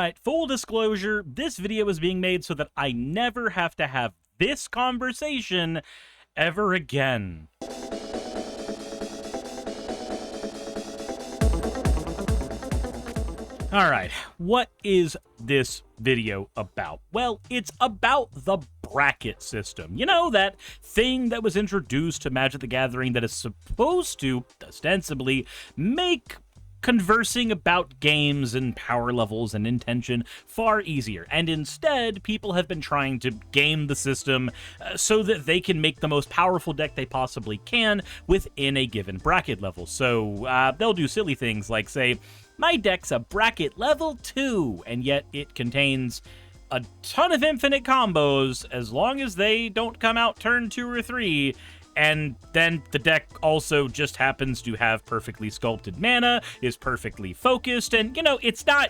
Alright, full disclosure, this video is being made so that I never have to have this conversation ever again. Alright, what is this video about? Well, it's about the bracket system. You know, that thing that was introduced to Magic the Gathering that is supposed to, ostensibly, make conversing about games and power levels and intention far easier, and instead people have been trying to game the system so that they can make the most powerful deck they possibly can within a given bracket level. So they'll do silly things like say, my deck's a bracket level 2, and yet it contains a ton of infinite combos as long as they don't come out turn 2 or 3. And then the deck also just happens to have perfectly sculpted mana, is perfectly focused, and, you know, it's not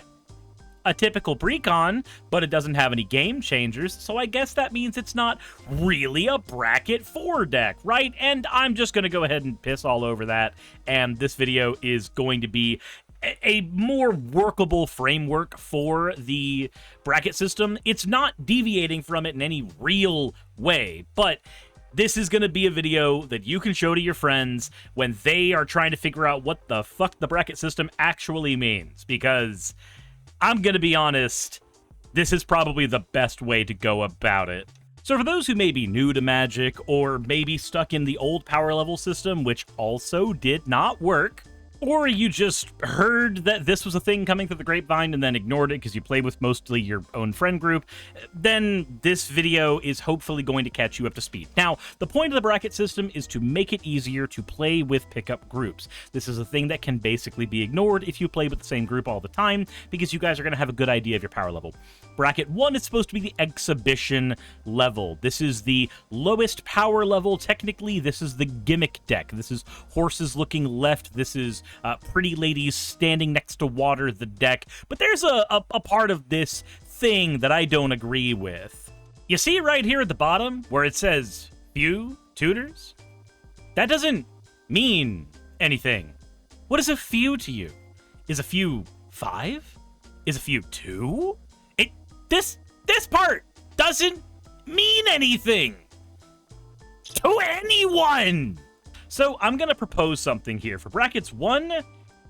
a typical precon, but it doesn't have any game changers, so I guess that means it's not really a bracket 4 deck, right? And I'm just going to go ahead and piss all over that, and this video is going to be a more workable framework for the bracket system. It's not deviating from it in any real way, but this is going to be a video that you can show to your friends when they are trying to figure out what the fuck the bracket system actually means. Because, I'm going to be honest, this is probably the best way to go about it. So for those who may be new to Magic, or maybe stuck in the old power level system, which also did not work, or you just heard that this was a thing coming through the grapevine and then ignored it because you play with mostly your own friend group, then this video is hopefully going to catch you up to speed. Now, the point of the bracket system is to make it easier to play with pickup groups. This is a thing that can basically be ignored if you play with the same group all the time, because you guys are going to have a good idea of your power level. Bracket 1 is supposed to be the exhibition level. This is the lowest power level. Technically, this is the gimmick deck. This is horses looking left. This is pretty ladies standing next to water the deck. But there's a part of this thing that I don't agree with. You see right here at the bottom where it says few tutors? That doesn't mean anything. What is a few to you? Is a few 5? Is a few 2? This part doesn't mean anything to anyone. So I'm going to propose something here. For brackets 1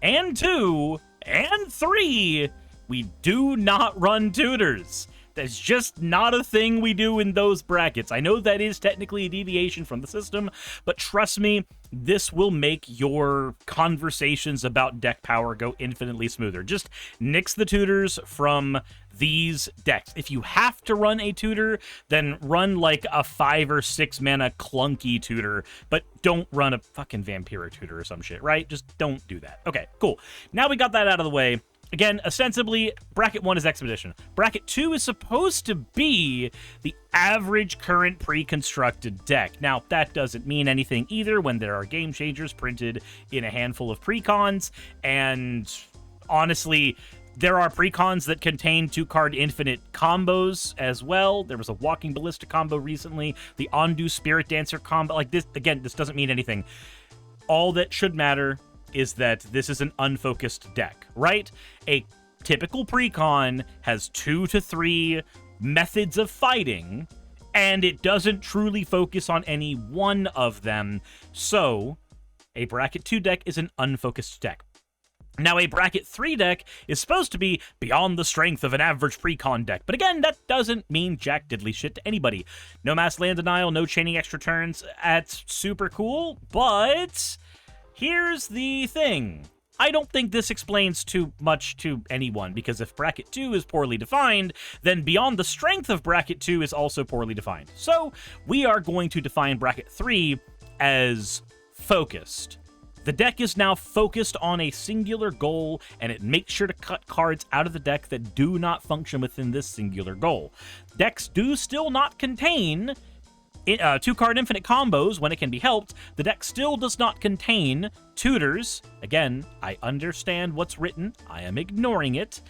and 2 and 3, we do not run tutors. That's just not a thing we do in those brackets. I know that is technically a deviation from the system, but trust me, this will make your conversations about deck power go infinitely smoother. Just nix the tutors from these decks. If you have to run a tutor, then run like a 5 or 6 mana clunky tutor, but don't run a fucking Vampiro tutor or some shit, right? Just don't do that. Okay, cool. Now we got that out of the way. Again, ostensibly, bracket 1 is Expedition. Bracket 2 is supposed to be the average current pre-constructed deck. Now, that doesn't mean anything either when there are game changers printed in a handful of precons, and honestly, there are precons that contain 2-card infinite combos as well. There was a Walking Ballista combo recently, the Ondu Spirit Dancer combo. Like this, again, this doesn't mean anything. All that should matter is that this is an unfocused deck, right? A typical precon has 2 to 3 methods of fighting, and it doesn't truly focus on any one of them. So, a bracket 2 deck is an unfocused deck. Now, a bracket 3 deck is supposed to be beyond the strength of an average precon deck, but again, that doesn't mean jack diddly shit to anybody. No mass land denial, no chaining extra turns, that's super cool, but here's the thing. I don't think this explains too much to anyone, because if bracket 2 is poorly defined, then beyond the strength of bracket 2 is also poorly defined. So we are going to define bracket 3 as focused. The deck is now focused on a singular goal, and it makes sure to cut cards out of the deck that do not function within this singular goal. Decks do still not contain 2-card infinite combos when it can be helped. The deck still does not contain tutors. Again, I understand what's written. I am ignoring it.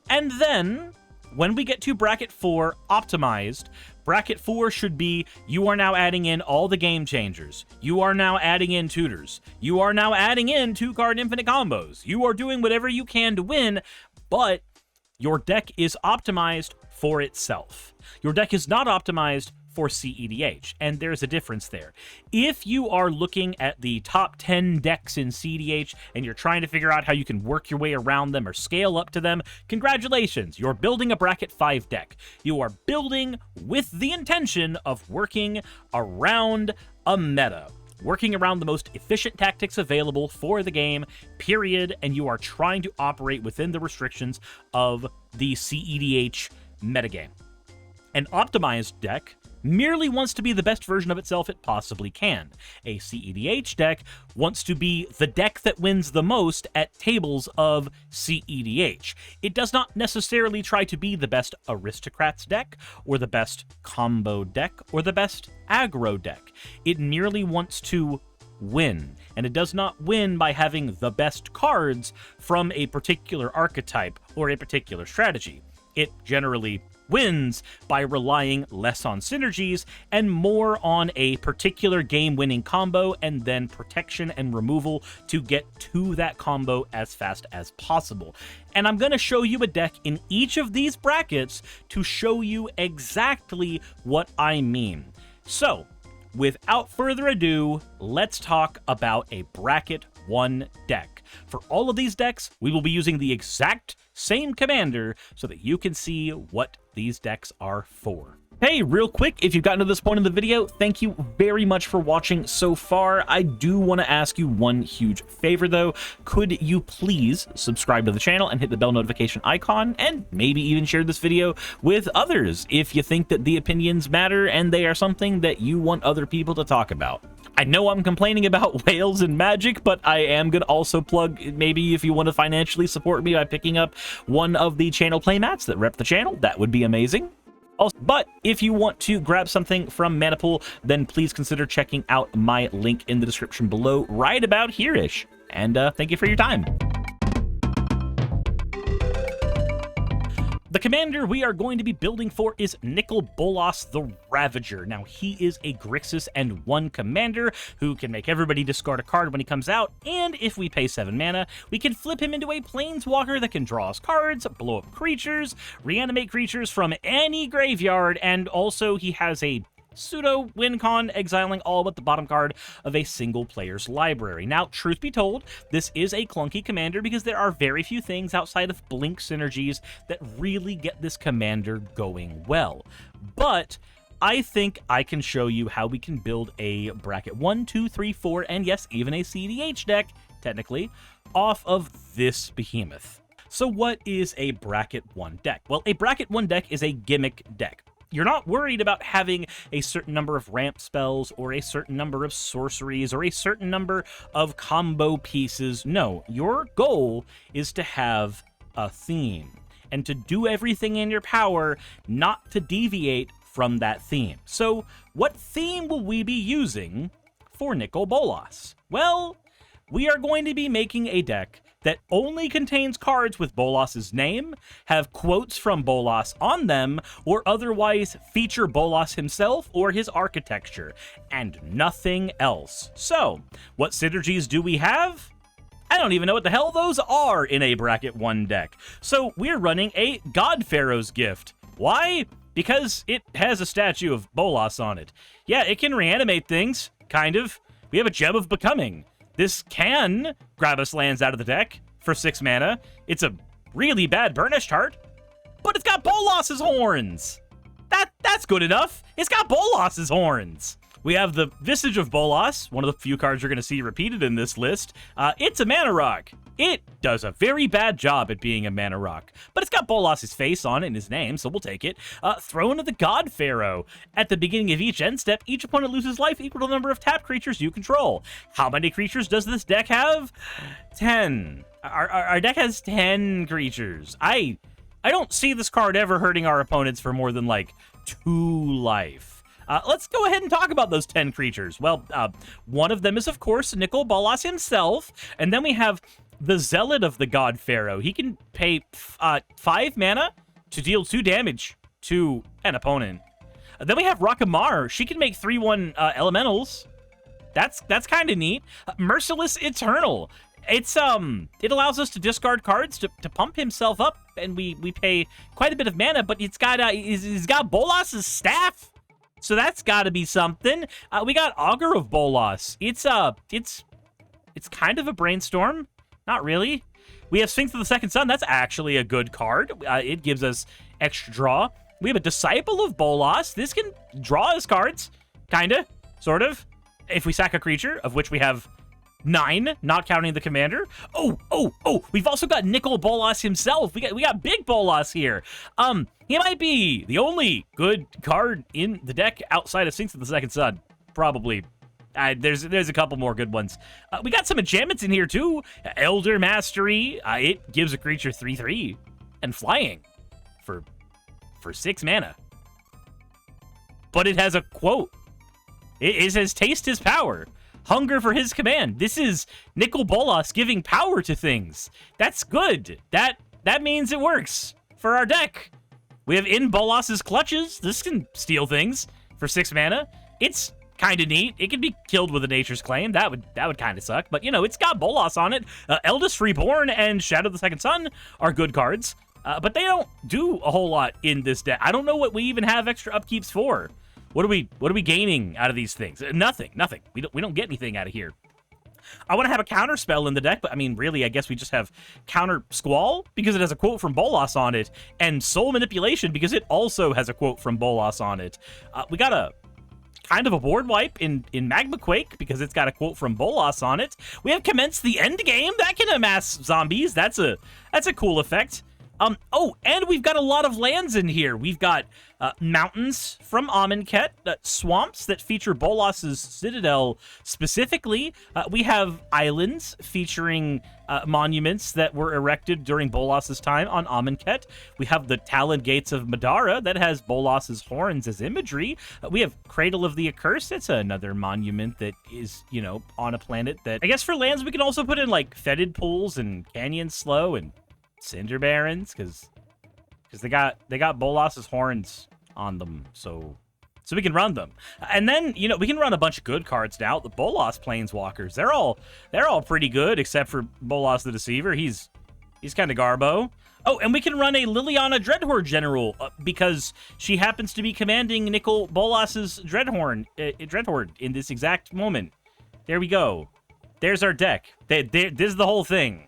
And then, when we get to bracket 4 optimized, bracket 4 should be, you are now adding in all the game changers. You are now adding in tutors. You are now adding in 2-card infinite combos. You are doing whatever you can to win, but your deck is optimized for itself. Your deck is not optimized for CEDH, and there's a difference there. If you are looking at the top 10 decks in CEDH and you're trying to figure out how you can work your way around them or scale up to them, congratulations, you're building a bracket 5 deck. You are building with the intention of working around a meta, working around the most efficient tactics available for the game, period, and you are trying to operate within the restrictions of the CEDH metagame. An optimized deck merely wants to be the best version of itself it possibly can. A CEDH deck wants to be the deck that wins the most at tables of CEDH. It does not necessarily try to be the best Aristocrats deck, or the best combo deck, or the best aggro deck. It merely wants to win, and it does not win by having the best cards from a particular archetype or a particular strategy. It generally wins by relying less on synergies and more on a particular game-winning combo and then protection and removal to get to that combo as fast as possible. And I'm going to show you a deck in each of these brackets to show you exactly what I mean. So, without further ado, let's talk about a bracket 1 deck. For all of these decks, we will be using the exact same commander so that you can see what these decks are for. Hey, real quick, if you've gotten to this point in the video, thank you very much for watching so far. I do want to ask you one huge favor, though. Could you please subscribe to the channel and hit the bell notification icon, and maybe even share this video with others if you think that the opinions matter and they are something that you want other people to talk about. I know I'm complaining about whales and magic, but I am going to also plug, maybe if you want to financially support me by picking up one of the channel playmats that rep the channel, that would be amazing. Also, but if you want to grab something from Manipool, then please consider checking out my link in the description below right about here-ish. And thank you for your time. The commander we are going to be building for is Nicol Bolas the Ravager. Now, he is a Grixis and 1 commander who can make everybody discard a card when he comes out, and if we pay 7 mana, we can flip him into a planeswalker that can draw us cards, blow up creatures, reanimate creatures from any graveyard, and also he has a pseudo win con, exiling all but the bottom card of a single player's library. Now, truth be told, this is a clunky commander because there are very few things outside of blink synergies that really get this commander going well. But I think I can show you how we can build a bracket 1, 2, 3, 4, and yes, even a CEDH deck, technically, off of this behemoth. So what is a bracket 1 deck? Well, a bracket 1 deck is a gimmick deck. You're not worried about having a certain number of ramp spells or a certain number of sorceries or a certain number of combo pieces. No, your goal is to have a theme and to do everything in your power not to deviate from that theme. So what theme will we be using for Nicol Bolas? Well, we are going to be making a deck that only contains cards with Bolas's name, have quotes from Bolas on them, or otherwise feature Bolas himself or his architecture, and nothing else. So, what synergies do we have? I don't even know what the hell those are in a bracket 1 deck. So, we're running a God Pharaoh's Gift. Why? Because it has a statue of Bolas on it. Yeah, it can reanimate things, kind of. We have a Gem of Becoming. This can grab us lands out of the deck for 6 mana. It's a really bad Burnished Heart, but it's got Bolas's horns. That's good enough. It's got Bolas's horns. We have the Visage of Bolas, one of the few cards you're going to see repeated in this list. It's a mana rock. It does a very bad job at being a mana rock, but it's got Bolas's face on it in his name, so we'll take it. Throne of the God Pharaoh. At the beginning of each end step, each opponent loses life equal to the number of tapped creatures you control. How many creatures does this deck have? 10. Our deck has 10 creatures. I don't see this card ever hurting our opponents for more than, like, 2 life. Let's go ahead and talk about those 10 creatures. Well, one of them is, of course, Nicol Bolas himself, and then we have the Zealot of the God Pharaoh. He can pay 5 mana to deal 2 damage to an opponent. Then we have Rakamar. She can make 3/1 elementals. That's kind of neat. Merciless Eternal. It allows us to discard cards to pump himself up and we pay quite a bit of mana, but it's got he's got Bolas's staff, so that's got to be something. We got Augur of Bolas. It's kind of a brainstorm, not really. We have Sphinx of the Second Sun. That's actually a good card. It gives us extra draw. We have a Disciple of Bolas. This can draw us cards, kinda, sort of. If we sack a creature, of which we have 9, not counting the commander. Oh, we've also got Nicol Bolas himself. We got Big Bolas here. He might be the only good card in the deck outside of Sphinx of the Second Sun. Probably. There's a couple more good ones. We got some enchantments in here too. Elder Mastery. It gives a creature 3/3 and flying for 6 mana. But it has a quote. It says, taste his power. Hunger for his command. This is Nicol Bolas giving power to things. That's good. That means it works for our deck. We have in Bolas's clutches. This can steal things for 6 mana. It's kind of neat. It can be killed with a Nature's Claim. That would kind of suck. But, you know, it's got Bolas on it. Eldest Reborn and Shadow of the Second Sun are good cards. But they don't do a whole lot in this deck. I don't know what we even have extra upkeeps for. What are we gaining out of these things? Nothing. We don't get anything out of here. I want to have a counter spell in the deck, but I mean, really, I guess we just have Counter Squall because it has a quote from Bolas on it, and Soul Manipulation because it also has a quote from Bolas on it. We got a kind of a board wipe in Magma Quake because it's got a quote from Bolas on it. We have Commence the End Game. That can amass zombies. That's a cool effect. Oh, and we've got a lot of lands in here. We've got mountains from Amonkhet, swamps that feature Bolas's Citadel specifically. We have islands featuring monuments that were erected during Bolas's time on Amonkhet. We have the Talon Gates of Madara that has Bolas's horns as imagery. We have Cradle of the Accursed. That's another monument that is, you know, on a planet that... I guess for lands we can also put in, like, Fetid Pools and Canyon Slow and Cinder Barrens, because they got Bolas's horns on them, so we can run them. And then, you know, we can run a bunch of good cards now. The Bolas Planeswalkers, they're all pretty good, except for Bolas the Deceiver. He's kind of garbo. Oh, and we can run a Liliana Dreadhorde General because she happens to be commanding Nicol Bolas's Dreadhorde in this exact moment. There we go. There's our deck. This is the whole thing.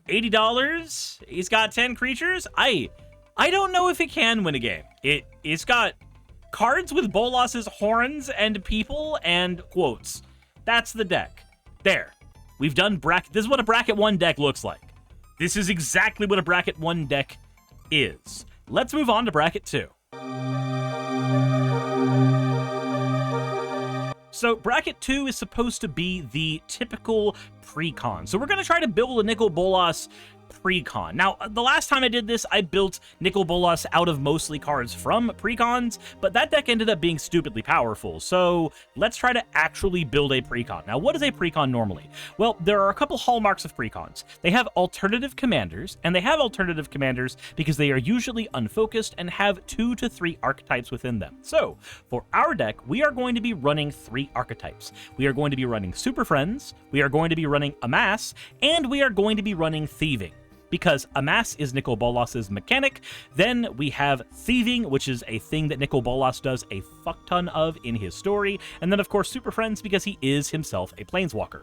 $80. He's got 10 creatures. I don't know if it can win a game. It's got cards with Bolas's horns and people and quotes. That's the deck. There. We've done bracket. This is what a bracket 1 deck looks like. This is exactly what a bracket 1 deck is. Let's move on to bracket 2. So bracket 2 is supposed to be the typical pre-con. So we're going to try to build a Nicol Bolas pre-con. Now, the last time I did this, I built Nicol Bolas out of mostly cards from pre-cons, but that deck ended up being stupidly powerful. So let's try to actually build a pre-con. Now, what is a pre-con normally? Well, there are a couple hallmarks of pre-cons. They have alternative commanders, and they have alternative commanders because they are usually unfocused and have 2 to 3 archetypes within them. So for our deck, we are going to be running 3 archetypes. We are going to be running Super Friends, we are going to be running Amass, and we are going to be running Thieving. Because Amass is Nicol Bolas's mechanic. Then we have Thieving, which is a thing that Nicol Bolas does a fuck ton of in his story. And then, of course, Super Friends, because he is himself a Planeswalker.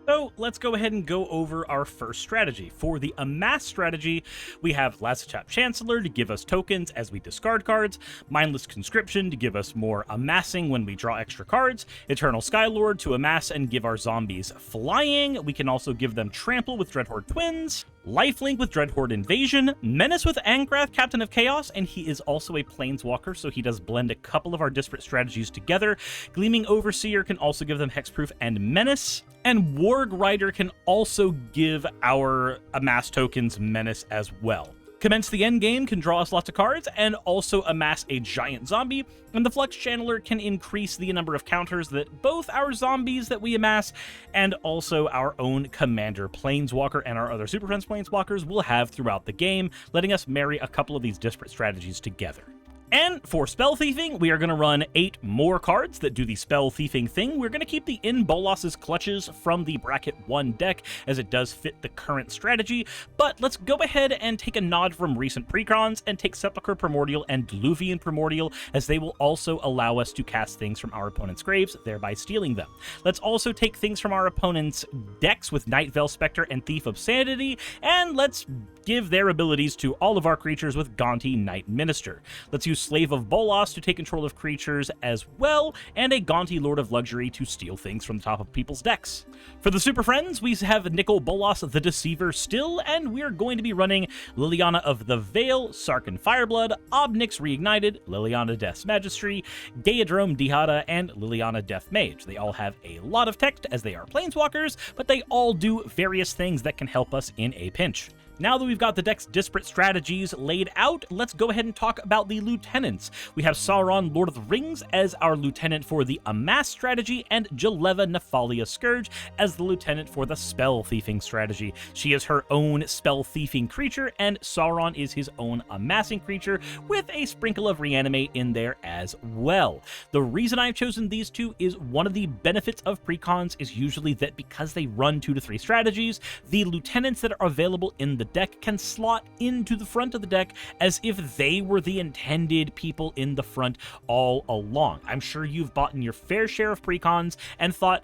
So let's go ahead and go over our first strategy. For the Amass strategy, we have Lazatap Chancellor to give us tokens as we discard cards, Mindless Conscription to give us more amassing when we draw extra cards, Eternal Skylord to amass and give our zombies flying. We can also give them Trample with Dreadhorde Twins, Lifelink with Dreadhorde Invasion, Menace with Angrath, Captain of Chaos, and he is also a Planeswalker, so he does blend a couple of our disparate strategies together. Gleaming Overseer can also give them Hexproof and Menace, and Warg Rider can also give our Amass tokens Menace as well. Commence the Endgame can draw us lots of cards and also amass a giant zombie, and the Flux Channeler can increase the number of counters that both our zombies that we amass and also our own Commander Planeswalker and our other Super Friends Planeswalkers will have throughout the game, letting us marry a couple of these disparate strategies together. And for spell thieving, we are going to run 8 more cards that do the spell thieving thing. We're going to keep the In Bolas's Clutches from the Bracket 1 deck, as it does fit the current strategy, but let's go ahead and take a nod from recent precons and take Sepulchre Primordial and Diluvian Primordial, as they will also allow us to cast things from our opponent's graves, thereby stealing them. Let's also take things from our opponent's decks with Night Veil Spectre and Thief of Sanity, and let's give their abilities to all of our creatures with Gonti Night Minister. Let's use Slave of Bolas to take control of creatures as well, and a Gonti Lord of Luxury to steal things from the top of people's decks. For the Super Friends, we have Nicol Bolas the Deceiver still, and we're going to be running Liliana of the Veil, Sarkhan Fireblood, Obnyx Reignited, Liliana Death's Magistry, Gaeadrome Dihada, and Liliana Death Mage. They all have a lot of text as they are planeswalkers, but they all do various things that can help us in a pinch. Now that we've got the deck's disparate strategies laid out, let's go ahead and talk about the lieutenants. We have Sauron, Lord of the Rings, as our lieutenant for the Amass strategy, and Jeleva Nephalia Scourge as the lieutenant for the spell thieving strategy. She is her own spell thieving creature, and Sauron is his own amassing creature, with a sprinkle of reanimate in there as well. The reason I've chosen these two is one of the benefits of precons is usually that because they run 2 to 3 strategies, the lieutenants that are available in the deck can slot into the front of the deck as if they were the intended people in the front all along. I'm sure you've bought in your fair share of precons and thought,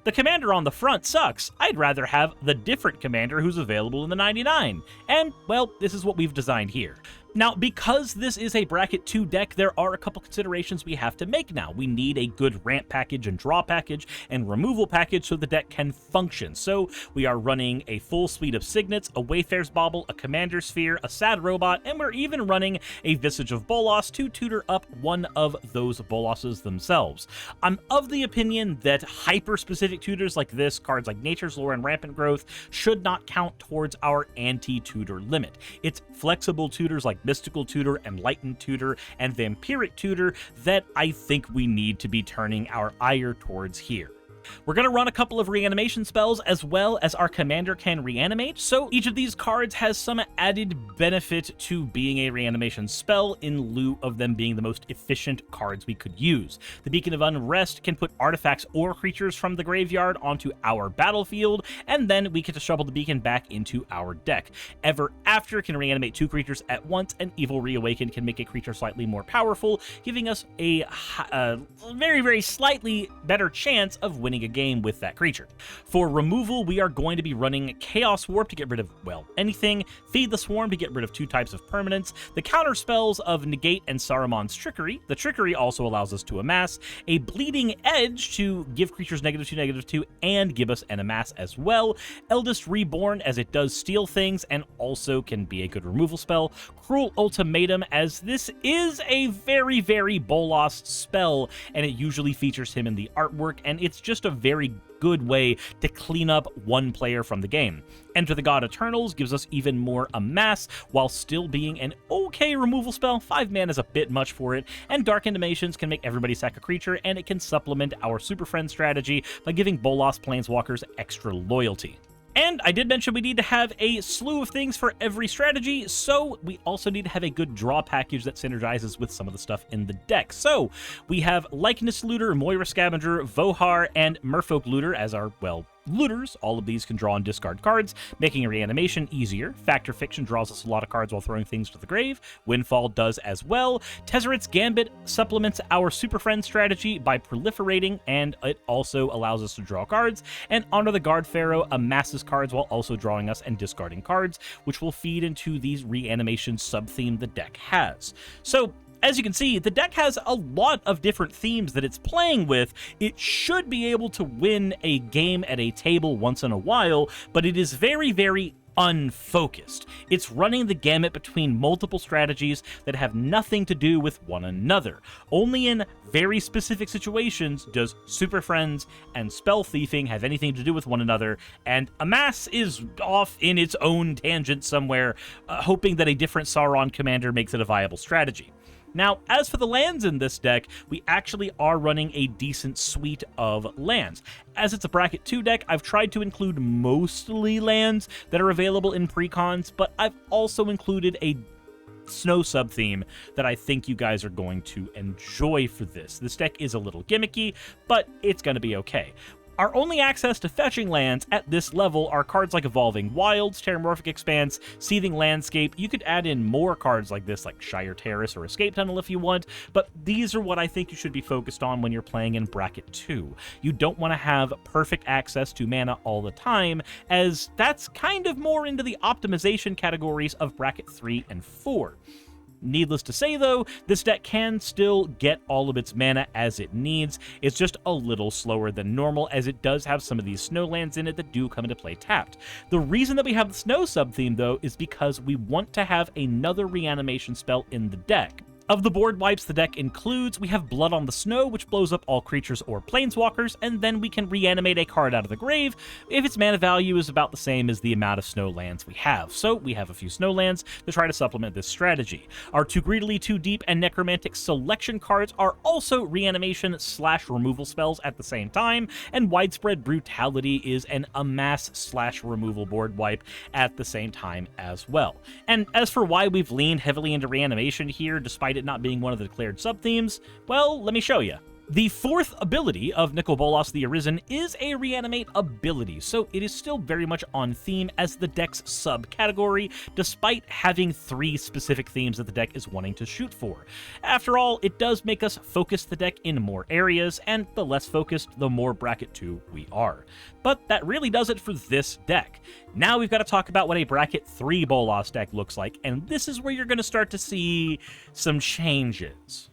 the commander on the front sucks. I'd rather have the different commander who's available in the 99. And, well, this is what we've designed here. Now, because this is a Bracket 2 deck, there are a couple considerations we have to make now. We need a good ramp package and draw package and removal package so the deck can function. So we are running a full suite of Signets, a Wayfarer's Bauble, a Commander Sphere, a Sad Robot, and we're even running a Visage of Bolas to tutor up one of those Bolases themselves. I'm of the opinion that hyper-specific tutors like this, cards like Nature's Lore and Rampant Growth, should not count towards our anti-tutor limit. It's flexible tutors like Mystical Tutor, Enlightened Tutor, and Vampiric Tutor that I think we need to be turning our ire towards here. We're going to run a couple of reanimation spells as well as our commander can reanimate, so each of these cards has some added benefit to being a reanimation spell in lieu of them being the most efficient cards we could use. The Beacon of Unrest can put artifacts or creatures from the graveyard onto our battlefield, and then we get to shovel the beacon back into our deck. Ever After can reanimate 2 creatures at once, and Evil Reawaken can make a creature slightly more powerful, giving us a very, very slightly better chance of winning a game with that creature. For removal, we are going to be running Chaos Warp to get rid of, well, anything, Feed the Swarm to get rid of 2 types of permanents, the counter spells of Negate and Saruman's Trickery. The Trickery also allows us to amass, a Bleeding Edge to give creatures -2/-2, and give us an amass as well, Eldest Reborn as it does steal things and also can be a good removal spell, Cruel Ultimatum as this is a very, very Bolas spell, and it usually features him in the artwork, and it's just a very good way to clean up one player from the game. Enter the God Eternals gives us even more amass while still being an okay removal spell. 5 mana is a bit much for it, and Dark Intimations can make everybody sack a creature, and it can supplement our Super Friend strategy by giving Bolas Planeswalkers extra loyalty. And I did mention we need to have a slew of things for every strategy, so we also need to have a good draw package that synergizes with some of the stuff in the deck. So we have Likeness Looter, Moira Scavenger, Vohar, and Merfolk Looter as our, well, looters. All of these can draw and discard cards, making a reanimation easier. Factor Fiction draws us a lot of cards while throwing things to the grave. Windfall does as well. Tezzeret's Gambit supplements our Super Friend strategy by proliferating, and it also allows us to draw cards. And Honor the Guard Pharaoh amasses cards while also drawing us and discarding cards, which will feed into these reanimation sub-theme the deck has. So, as you can see, the deck has a lot of different themes that it's playing with. It should be able to win a game at a table once in a while, but it is very, very unfocused. It's running the gamut between multiple strategies that have nothing to do with one another. Only in very specific situations does Super Friends and Spell Thieving have anything to do with one another, and Amass is off in its own tangent somewhere, hoping that a different Sauron commander makes it a viable strategy. Now, as for the lands in this deck, we actually are running a decent suite of lands. As it's a Bracket 2 deck, I've tried to include mostly lands that are available in precons, but I've also included a snow sub-theme that I think you guys are going to enjoy for this. This deck is a little gimmicky, but it's going to be okay. Our only access to fetching lands at this level are cards like Evolving Wilds, Terramorphic Expanse, Seething Landscape. You could add in more cards like this, like Shire Terrace or Escape Tunnel if you want, but these are what I think you should be focused on when you're playing in Bracket 2. You don't want to have perfect access to mana all the time, as that's kind of more into the optimization categories of Bracket 3 and 4. Needless to say, though, this deck can still get all of its mana as it needs. It's just a little slower than normal, as it does have some of these snow lands in it that do come into play tapped. The reason that we have the snow sub-theme, though, is because we want to have another reanimation spell in the deck. Of the board wipes the deck includes, we have Blood on the Snow, which blows up all creatures or planeswalkers, and then we can reanimate a card out of the grave if its mana value is about the same as the amount of snow lands we have. So we have a few snow lands to try to supplement this strategy. Our Too Greedily, Too Deep, and Necromantic Selection cards are also reanimation/removal spells at the same time, and Widespread Brutality is an amass/removal board wipe at the same time as well. And as for why we've leaned heavily into reanimation here, despite it not being one of the declared sub-themes, well, let me show you. The fourth ability of Nicol Bolas the Arisen is a reanimate ability, so it is still very much on theme as the deck's subcategory, despite having 3 specific themes that the deck is wanting to shoot for. After all, it does make us focus the deck in more areas, and the less focused, the more Bracket 2 we are. But that really does it for this deck. Now we've got to talk about what a Bracket 3 Bolas deck looks like, and this is where you're going to start to see some changes.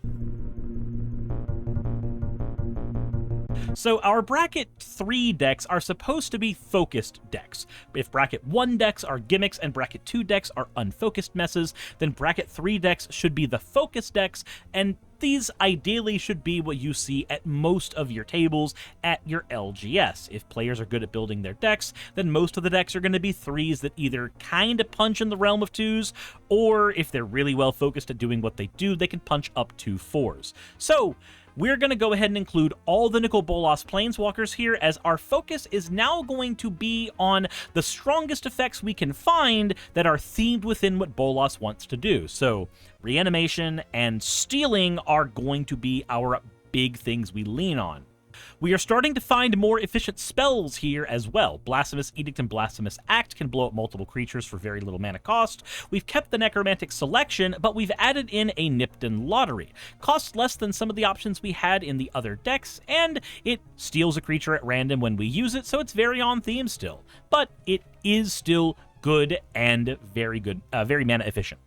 So our Bracket 3 decks are supposed to be focused decks. If Bracket 1 decks are gimmicks and Bracket 2 decks are unfocused messes, then Bracket 3 decks should be the focused decks, and these ideally should be what you see at most of your tables at your LGS. If players are good at building their decks, then most of the decks are going to be 3s that either kind of punch in the realm of 2s, or if they're really well focused at doing what they do, they can punch up to 4s. So we're going to go ahead and include all the Nicol Bolas Planeswalkers here, as our focus is now going to be on the strongest effects we can find that are themed within what Bolas wants to do. So reanimation and stealing are going to be our big things we lean on. We are starting to find more efficient spells here as well. Blasphemous Edict and Blasphemous Act can blow up multiple creatures for very little mana cost. We've kept the Necromantic Selection, but we've added in a Nipton Lottery. Costs less than some of the options we had in the other decks, and it steals a creature at random when we use it, so it's very on theme still. But it is still good and very good, very mana efficient.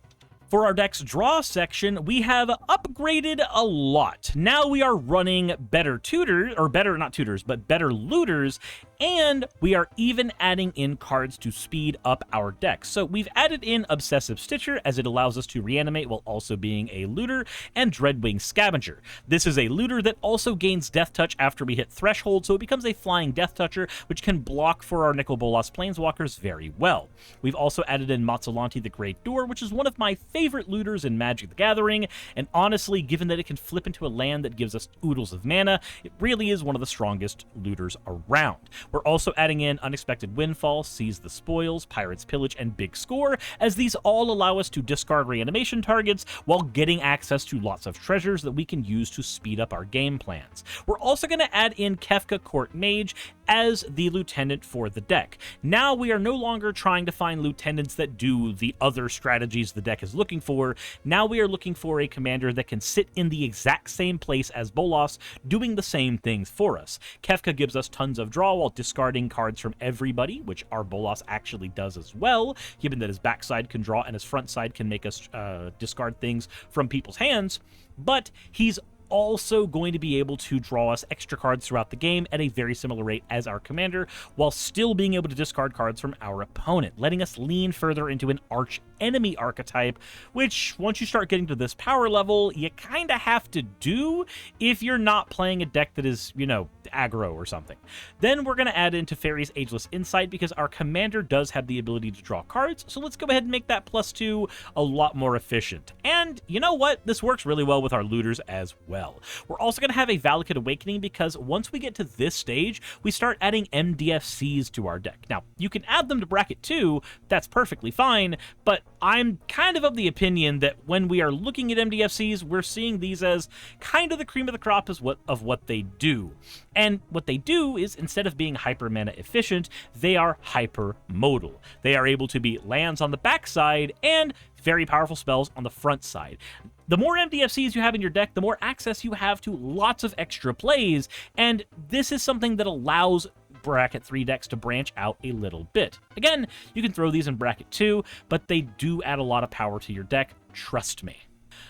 For our deck's draw section, we have upgraded a lot. Now we are running better tutors, or better, not tutors, but better looters, and we are even adding in cards to speed up our deck. So we've added in Obsessive Stitcher, as it allows us to reanimate while also being a looter, and Dreadwing Scavenger. This is a looter that also gains Death Touch after we hit Threshold, so it becomes a flying Death Toucher, which can block for our Nicol Bolas Planeswalkers very well. We've also added in Mazzolanti the Great Door, which is one of my favorite looters in Magic the Gathering, and honestly, given that it can flip into a land that gives us oodles of mana, it really is one of the strongest looters around. We're also adding in Unexpected Windfall, Seize the Spoils, Pirate's Pillage, and Big Score, as these all allow us to discard reanimation targets while getting access to lots of treasures that we can use to speed up our game plans. We're also going to add in Kefka Court Mage as the lieutenant for the deck. Now we are no longer trying to find lieutenants that do the other strategies the deck is looking for. Now we are looking for a commander that can sit in the exact same place as Bolas, doing the same things for us. Kefka gives us tons of draw while discarding cards from everybody, which our Bolas actually does as well, given that his backside can draw and his front side can make us discard things from people's hands, but he's also going to be able to draw us extra cards throughout the game at a very similar rate as our commander, while still being able to discard cards from our opponent, letting us lean further into an arch enemy archetype, which once you start getting to this power level, you kind of have to do if you're not playing a deck that is, you know, aggro or something. Then we're going to add in Teferi's Ageless Insight, because our commander does have the ability to draw cards, so let's go ahead and make that +2 a lot more efficient. And you know what? This works really well with our looters as well. well. We're also going to have a Valakut Awakening because once we get to this stage, we start adding MDFCs to our deck. Now, you can add them to bracket 2, that's perfectly fine, but I'm kind of the opinion that when we are looking at MDFCs, we're seeing these as kind of the cream of the crop of what they do. And what they do is, instead of being hyper mana efficient, they are hyper modal. They are able to be lands on the backside and very powerful spells on the front side. The more MDFCs you have in your deck, the more access you have to lots of extra plays, and this is something that allows bracket 3 decks to branch out a little bit. Again, you can throw these in bracket 2, but they do add a lot of power to your deck, trust me.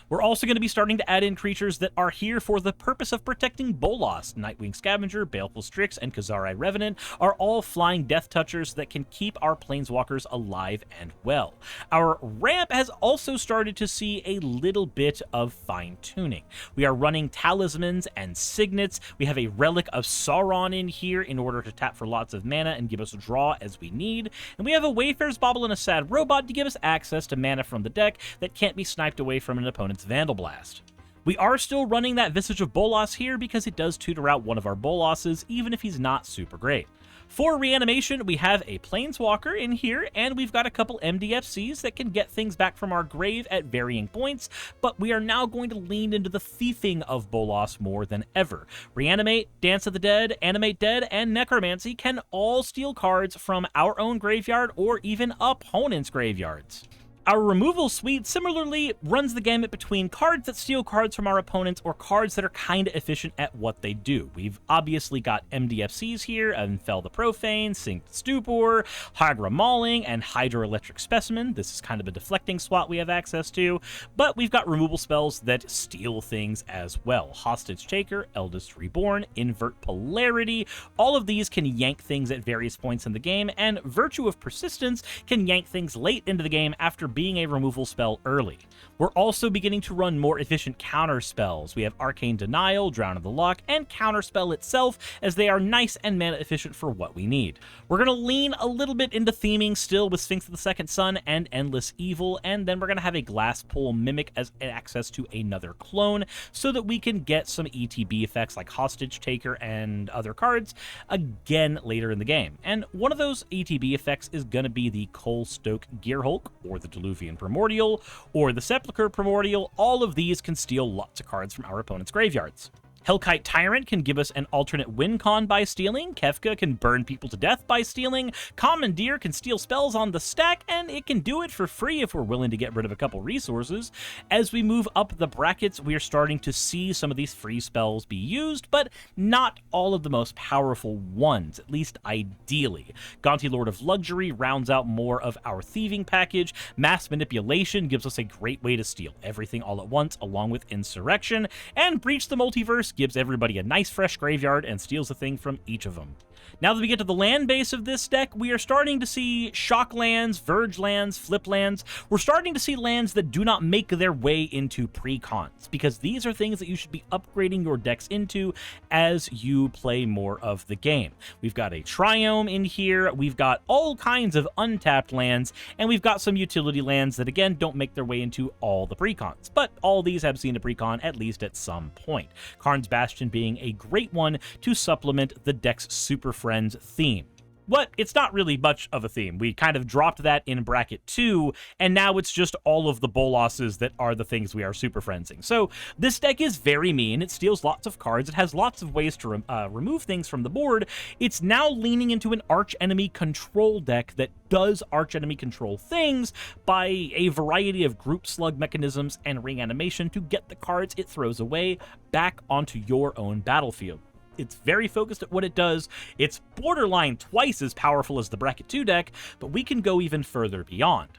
We're also going to be starting to add in creatures that are here for the purpose of protecting Bolas. Nightwing Scavenger, Baleful Strix, and Kazari Revenant are all flying Death Touchers that can keep our Planeswalkers alive and well. Our ramp has also started to see a little bit of fine-tuning. We are running Talismans and Signets. We have a Relic of Sauron in here in order to tap for lots of mana and give us a draw as we need. And we have a Wayfarer's Bauble and a Sad Robot to give us access to mana from the deck that can't be sniped away from an opponent's Vandal Blast. We are still running that Visage of Bolas here because it does tutor out one of our Bolosses, even if he's not super great. For reanimation, we have a Planeswalker in here, and we've got a couple MDFCs that can get things back from our grave at varying points, but we are now going to lean into the thiefing of Bolas more than ever. Reanimate, Dance of the Dead, Animate Dead, and Necromancy can all steal cards from our own graveyard or even opponents' graveyards. Our removal suite similarly runs the gamut between cards that steal cards from our opponents or cards that are kind of efficient at what they do. We've obviously got MDFCs here, Fell the Profane, Synced Stupor, Hagra Mauling, and Hydroelectric Specimen. This is kind of a deflecting slot we have access to, but we've got removal spells that steal things as well. Hostage Taker, Eldest Reborn, Invert Polarity, all of these can yank things at various points in the game, and Virtue of Persistence can yank things late into the game after being a removal spell early. We're also beginning to run more efficient counter spells. We have Arcane Denial, Drown of the Luck, and Counterspell itself, as they are nice and mana efficient for what we need. We're going to lean a little bit into theming still with Sphinx of the Second Sun and Endless Evil, and then we're going to have a Glasspool Mimic as access to another clone, so that we can get some ETB effects like Hostage Taker and other cards again later in the game. And one of those ETB effects is going to be the Coalstoke Gearhulk, or the Diluvian Primordial, or the Sepulchre Primordial. All of these can steal lots of cards from our opponent's graveyards. Hellkite Tyrant can give us an alternate win con by stealing, Kefka can burn people to death by stealing, Commandeer can steal spells on the stack, and it can do it for free if we're willing to get rid of a couple resources. As we move up the brackets, we are starting to see some of these free spells be used, but not all of the most powerful ones, at least ideally. Gonti Lord of Luxury rounds out more of our thieving package, Mass Manipulation gives us a great way to steal everything all at once, along with Insurrection, and Breach the Multiverse gives everybody a nice fresh graveyard and steals a thing from each of them. Now that we get to the land base of this deck, we are starting to see shock lands, verge lands, flip lands. We're starting to see lands that do not make their way into precons, because these are things that you should be upgrading your decks into as you play more of the game. We've got a Triome in here, we've got all kinds of untapped lands, and we've got some utility lands that, again, don't make their way into all the precons, but all these have seen a precon at least at some point. Karn's Bastion being a great one to supplement the deck's Super Friends theme. But it's not really much of a theme. We kind of dropped that in bracket 2, and now it's just all of the Bolosses that are the things we are Super Friendsing. So this deck is very mean. It steals lots of cards. It has lots of ways to remove things from the board. It's now leaning into an arch-enemy control deck that does arch-enemy control things by a variety of group slug mechanisms and reanimation to get the cards it throws away back onto your own battlefield. It's very focused at what it does. It's borderline twice as powerful as the Bracket 2 deck, but we can go even further beyond.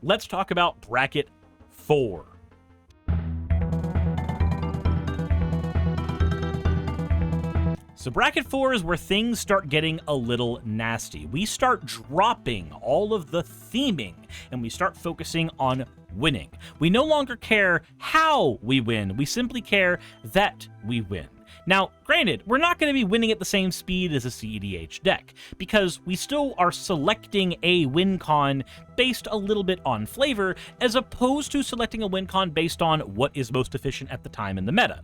Let's talk about Bracket 4. So Bracket 4 is where things start getting a little nasty. We start dropping all of the theming, and we start focusing on winning. We no longer care how we win. We simply care that we win. Now, granted, we're not going to be winning at the same speed as a CEDH deck, because we still are selecting a win con based a little bit on flavor, as opposed to selecting a win con based on what is most efficient at the time in the meta.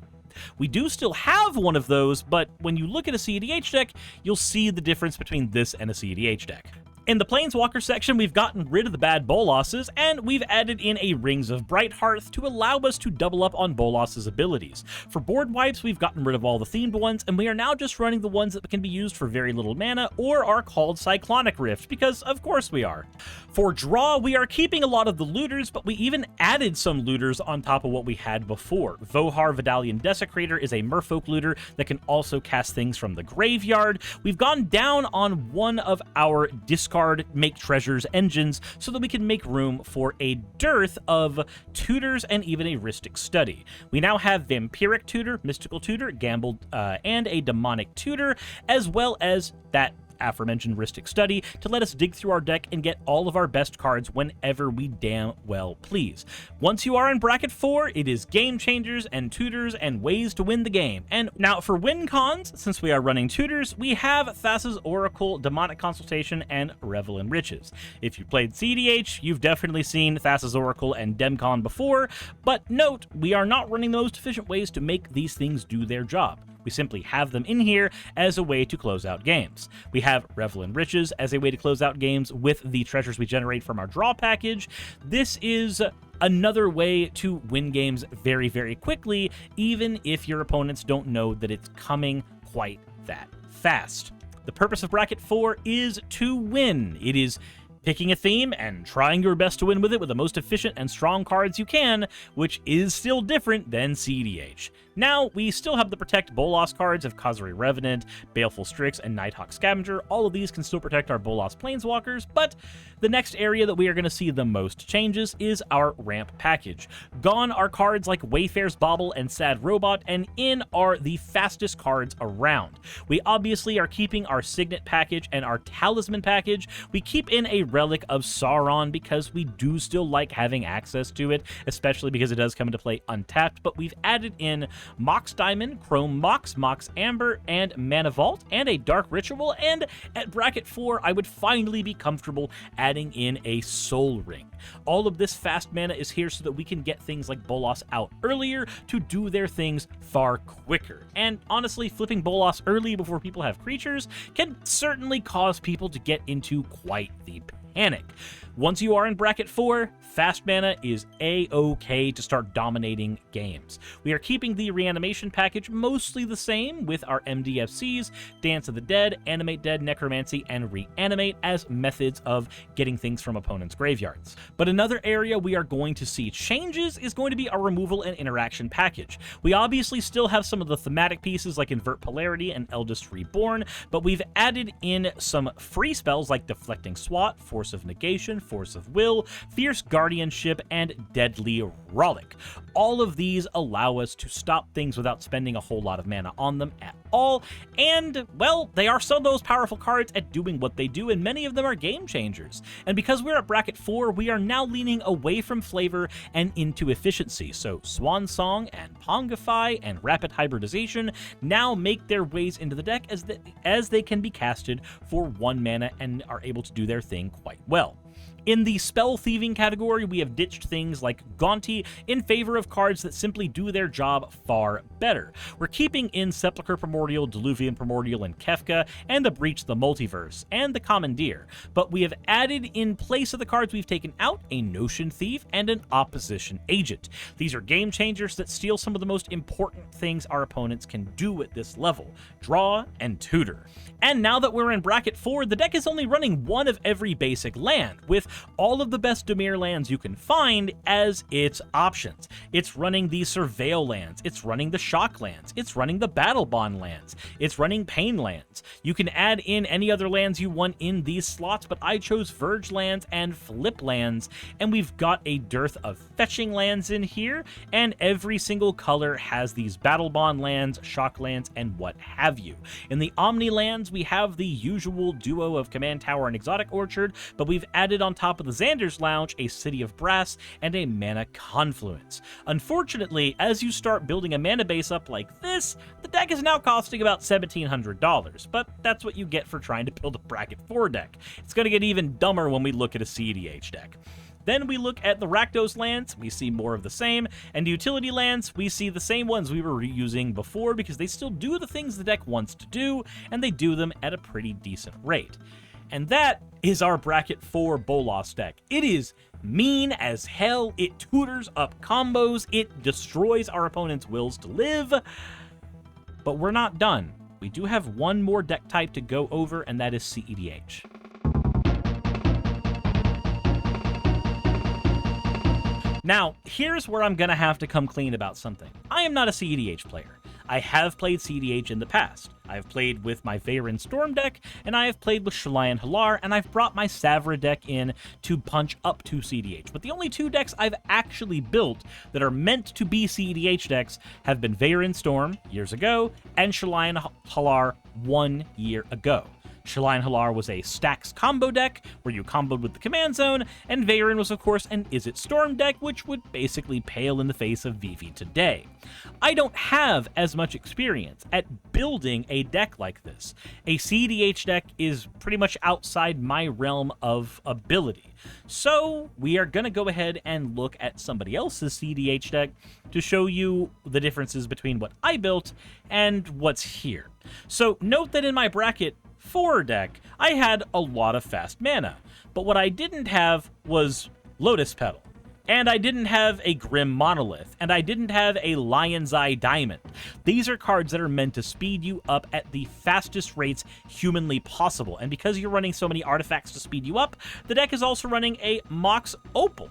We do still have one of those, but when you look at a CEDH deck, you'll see the difference between this and a CEDH deck. In the Planeswalker section, we've gotten rid of the bad Bolosses, and we've added in a Rings of Brighthearth to allow us to double up on Bolos's abilities. For board wipes, we've gotten rid of all the themed ones, and we are now just running the ones that can be used for very little mana or are called Cyclonic Rift, because of course we are. For draw, we are keeping a lot of the looters, but we even added some looters on top of what we had before. Vohar Vidalian Desecrator is a Merfolk looter that can also cast things from the graveyard. We've gone down on one of our discard make treasures engines so that we can make room for a dearth of tutors and even a Rhystic Study. We now have Vampiric Tutor, Mystical Tutor, Gambled, and a Demonic Tutor, as well as that aforementioned Rhystic Study to let us dig through our deck and get all of our best cards whenever we damn well please. Once you are in bracket 4, it is game changers and tutors and ways to win the game. And now for win cons, since we are running tutors, we have Thassa's Oracle, Demonic Consultation, and Revel in Riches. If you played CEDH, you've definitely seen Thassa's Oracle and DemCon before, but note, we are not running the most efficient ways to make these things do their job. We simply have them in here as a way to close out games. We have Revel in Riches as a way to close out games with the treasures we generate from our draw package. This is another way to win games very, very quickly, even if your opponents don't know that it's coming quite that fast. The purpose of Bracket 4 is to win. It is picking a theme and trying your best to win with it with the most efficient and strong cards you can, which is still different than CEDH. Now, we still have the Protect Bolas cards of Khazari Revenant, Baleful Strix, and Nighthawk Scavenger. All of these can still protect our Bolas Planeswalkers, but the next area that we are going to see the most changes is our ramp package. Gone are cards like Wayfarer's Bauble and Sad Robot, and in are the fastest cards around. We obviously are keeping our Signet package and our Talisman package. We keep in a Relic of Sauron because we do still like having access to it, especially because it does come into play untapped, but we've added in Mox Diamond, Chrome Mox, Mox Amber, and Mana Vault, and a Dark Ritual, and at bracket 4, I would finally be comfortable adding in a Soul Ring. All of this fast mana is here so that we can get things like Bolas out earlier to do their things far quicker. And honestly, flipping Bolas early before people have creatures can certainly cause people to get into quite the panic. Once you are in bracket 4, fast mana is a-okay to start dominating games. We are keeping the reanimation package mostly the same with our MDFCs, Dance of the Dead, Animate Dead, Necromancy, and Reanimate as methods of getting things from opponents' graveyards. But another area we are going to see changes is going to be our removal and interaction package. We obviously still have some of the thematic pieces like Invert Polarity and Eldest Reborn, but we've added in some free spells like Deflecting Swat, Force of Negation, Force of Will, Fierce Guardianship, and Deadly Rollick. All of these allow us to stop things without spending a whole lot of mana on them at all, and, well, they are some of those powerful cards at doing what they do, and many of them are game changers. And because we're at bracket 4, we are now leaning away from flavor and into efficiency, so Swan Song and Pongify and Rapid Hybridization now make their ways into the deck as they can be casted for 1 mana and are able to do their thing quite well. In the spell thieving category, we have ditched things like Gaunty in favor of cards that simply do their job far better. We're keeping in Sepulchre Primordial, Diluvian Primordial, and Kefka, and the Breach the Multiverse, and the Commandeer, but we have added in place of the cards we've taken out a Notion Thief and an Opposition Agent. These are game changers that steal some of the most important things our opponents can do at this level: draw and tutor. And now that we're in bracket 4, the deck is only running one of every basic land, with all of the best Dimir lands you can find as its options. It's running the Surveil lands, it's running the Shock lands, it's running the Battle Bond lands, it's running Pain lands. You can add in any other lands you want in these slots, but I chose Verge lands and Flip lands, and we've got a dearth of fetching lands in here, and every single color has these Battle Bond lands, Shock lands, and what have you. In the Omni lands, we have the usual duo of Command Tower and Exotic Orchard, but we've added on top of the Xander's Lounge a City of Brass and a Mana Confluence. Unfortunately, as you start building a mana base up like this, the deck is now costing about $1,700, but that's what you get for trying to build a bracket 4 deck. It's going to get even dumber when we look at a CEDH deck. Then we look at the Rakdos lands, we see more of the same, and utility lands, we see the same ones we were using before because they still do the things the deck wants to do, and they do them at a pretty decent rate. And that is our Bracket 4 Bolas deck. It is mean as hell, it tutors up combos, it destroys our opponent's wills to live, but we're not done. We do have one more deck type to go over, and that is CEDH. Now, here's where I'm going to have to come clean about something. I am not a CEDH player. I have played CEDH in the past. I have played with my Veyron Storm deck, and I have played with Shalayan Halar, and I've brought my Savra deck in to punch up to CEDH. But the only two decks I've actually built that are meant to be CEDH decks have been Veyron Storm years ago, and Shalayan Halar 1 year ago. Shalayan Halar was a stacks combo deck, where you comboed with the command zone, and Veyron was, of course, an Izzet Storm deck, which would basically pale in the face of VV today. I don't have as much experience at building a deck like this. A CEDH deck is pretty much outside my realm of ability. So we are going to go ahead and look at somebody else's CEDH deck to show you the differences between what I built and what's here. So note that in my Bracket 4 deck, I had a lot of fast mana, but what I didn't have was Lotus Petal, and I didn't have a Grim Monolith, and I didn't have a Lion's Eye Diamond. These are cards that are meant to speed you up at the fastest rates humanly possible, and because you're running so many artifacts to speed you up, the deck is also running a Mox Opal.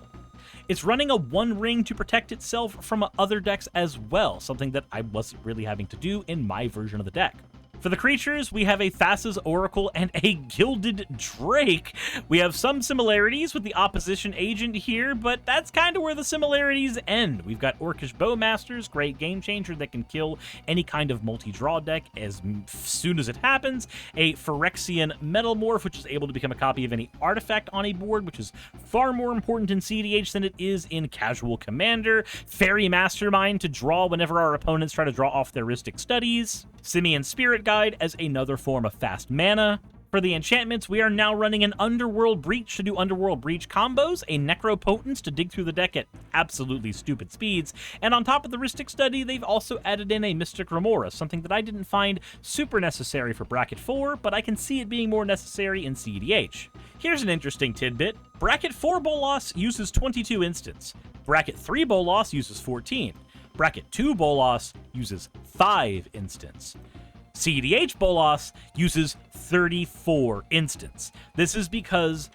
It's running a 1-ring to protect itself from other decks as well, something that I wasn't really having to do in my version of the deck. For the creatures, we have a Thassa's Oracle and a Gilded Drake. We have some similarities with the opposition agent here, but that's kind of where the similarities end. We've got Orcish Bowmasters, great game changer that can kill any kind of multi-draw deck as soon as it happens. A Phyrexian Metalmorph, which is able to become a copy of any artifact on a board, which is far more important in CEDH than it is in Casual Commander. Fairy Mastermind to draw whenever our opponents try to draw off their Rhystic Studies. Simian Spirit Guide as another form of fast mana. For the enchantments, we are now running an Underworld Breach to do Underworld Breach combos, a Necropotence to dig through the deck at absolutely stupid speeds, and on top of the Rhystic Study, they've also added in a Mystic Remora, something that I didn't find super necessary for Bracket 4, but I can see it being more necessary in CEDH. Here's an interesting tidbit. Bracket 4 Bolas uses 22 instants. Bracket 3 Bolas uses 14. Bracket 2 Bolas uses 5 instants. CEDH Bolas uses 34 instants. This is because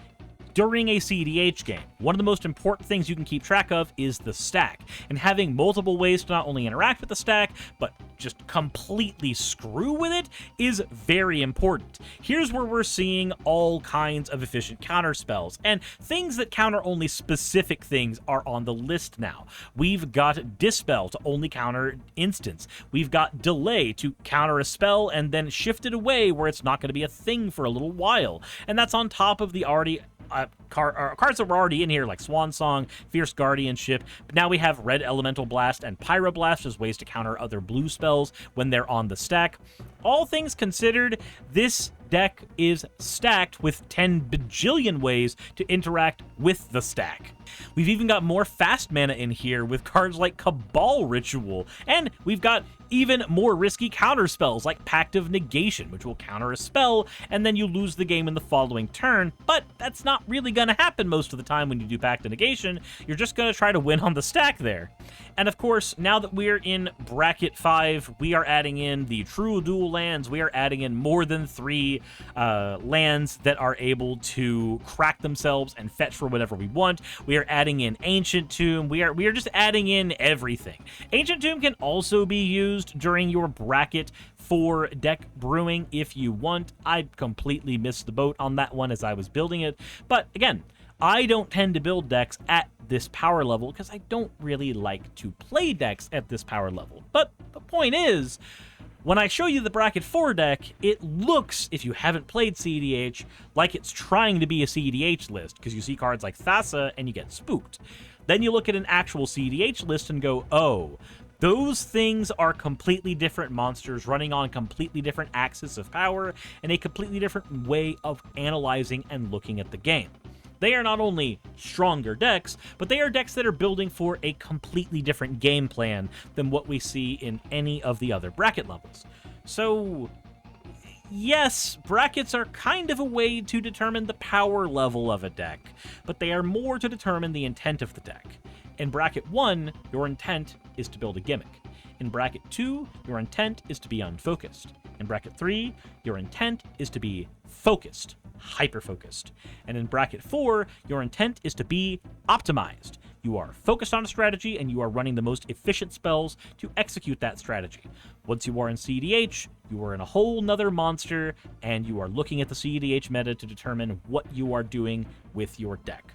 during a CEDH game, one of the most important things you can keep track of is the stack, and having multiple ways to not only interact with the stack, but just completely screw with it is very important. Here's where we're seeing all kinds of efficient counter spells, and things that counter only specific things are on the list now. We've got Dispel to only counter instants. We've got Delay to counter a spell and then shift it away where it's not going to be a thing for a little while, and that's on top of the already cards that were already in here, like Swan Song, Fierce Guardianship, but now we have Red Elemental Blast and Pyroblast as ways to counter other blue spells when they're on the stack. All things considered, this deck is stacked with 10 bajillion ways to interact with the stack. We've even got more fast mana in here with cards like Cabal Ritual, and we've got even more risky counter spells like Pact of Negation, which will counter a spell, and then you lose the game in the following turn, but that's not really going to happen most of the time when you do Pact of Negation. You're just going to try to win on the stack there. And of course, now that we're in Bracket 5, we are adding in the True Dual lands. We are adding in more than 3 lands that are able to crack themselves and fetch for whatever we want. We are adding in Ancient Tomb. We are just adding in everything. Ancient Tomb can also be used during your Bracket 4 deck brewing if you want. I completely missed the boat on that one as I was building it. But again, I don't tend to build decks at this power level because I don't really like to play decks at this power level. But the point is, when I show you the Bracket 4 deck, it looks, if you haven't played CEDH, like it's trying to be a CEDH list, because you see cards like Thassa and you get spooked. Then you look at an actual CEDH list and go, oh, those things are completely different monsters running on completely different axes of power and a completely different way of analyzing and looking at the game. They are not only stronger decks, but they are decks that are building for a completely different game plan than what we see in any of the other bracket levels. So, yes, brackets are kind of a way to determine the power level of a deck, but they are more to determine the intent of the deck. In bracket 1, your intent is to build a gimmick. In bracket 2, your intent is to be unfocused. In bracket 3, your intent is to be focused, hyper-focused. And in bracket 4, your intent is to be optimized. You are focused on a strategy and you are running the most efficient spells to execute that strategy. Once you are in CEDH, you are in a whole nother monster and you are looking at the CEDH meta to determine what you are doing with your deck.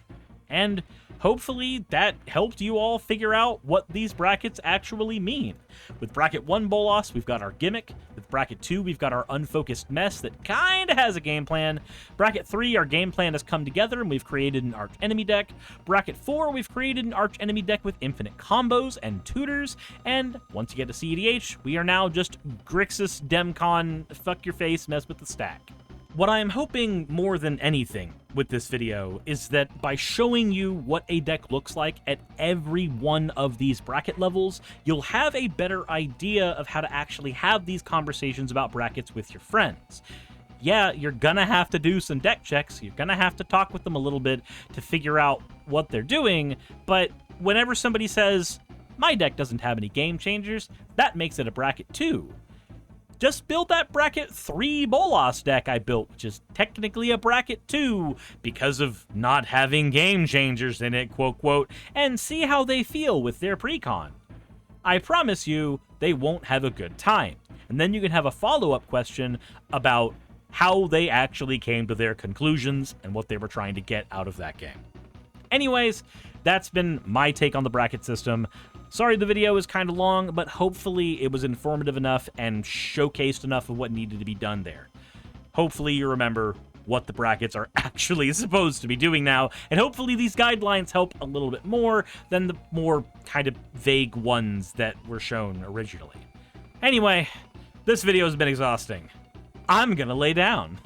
And hopefully that helped you all figure out what these brackets actually mean. With bracket 1 Bolas, we've got our gimmick. With bracket 2, we've got our unfocused mess that kinda has a game plan. Bracket 3, our game plan has come together and we've created an arch enemy deck. Bracket 4, we've created an arch enemy deck with infinite combos and tutors. And once you get to CEDH, we are now just Grixis Demcon, fuck your face, mess with the stack. What I'm hoping more than anything with this video is that by showing you what a deck looks like at every one of these bracket levels, you'll have a better idea of how to actually have these conversations about brackets with your friends. Yeah, you're gonna have to do some deck checks, you're gonna have to talk with them a little bit to figure out what they're doing, but whenever somebody says, my deck doesn't have any game changers, that makes it a bracket 2. Just build that bracket 3 Bolas deck I built, which is technically a bracket 2 because of not having game changers in it, quote, quote, and see how they feel with their precon. I promise you, they won't have a good time. And then you can have a follow-up question about how they actually came to their conclusions and what they were trying to get out of that game. Anyways, that's been my take on the bracket system. Sorry the video is kind of long, but hopefully it was informative enough and showcased enough of what needed to be done there. Hopefully you remember what the brackets are actually supposed to be doing now, and hopefully these guidelines help a little bit more than the more kind of vague ones that were shown originally. Anyway, this video has been exhausting. I'm gonna lay down.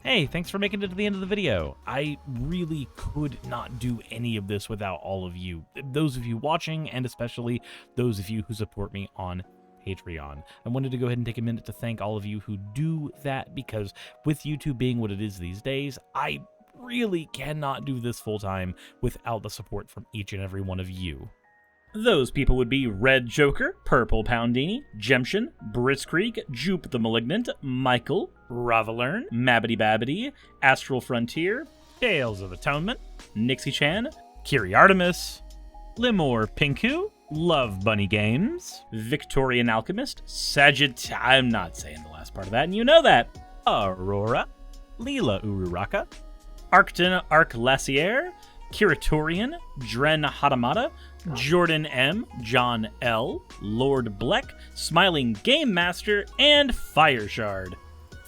Hey, thanks for making it to the end of the video. I really could not do any of this without all of you. Those of you watching, and especially those of you who support me on Patreon. I wanted to go ahead and take a minute to thank all of you who do that, because with YouTube being what it is these days, I really cannot do this full time without the support from each and every one of you. Those people would be Red Joker, Purple Poundini, Jemshin, Britzkrieg, Jupe the Malignant, Michael, Ravalern, Mabbity Babbity, Astral Frontier, Tales of Atonement, Nixie Chan, Kiri Artemis, Limor Pinku, Love Bunny Games, Victorian Alchemist, I'm not saying the last part of that, and you know that, Aurora, Leela Ururaka, Arcton Arclacier, Kiratorian, Dren Hadamata, Jordan M, John L, Lord Bleck, Smiling Game Master, and Fire Shard.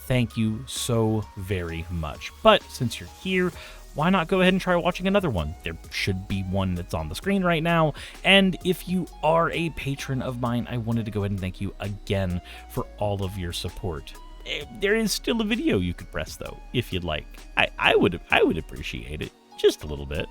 Thank you so very much. But since you're here, why not go ahead and try watching another one? There should be one that's on the screen right now. And if you are a patron of mine, I wanted to go ahead and thank you again for all of your support. There is still a video you could press though, if you'd like. I would appreciate it. Just a little bit.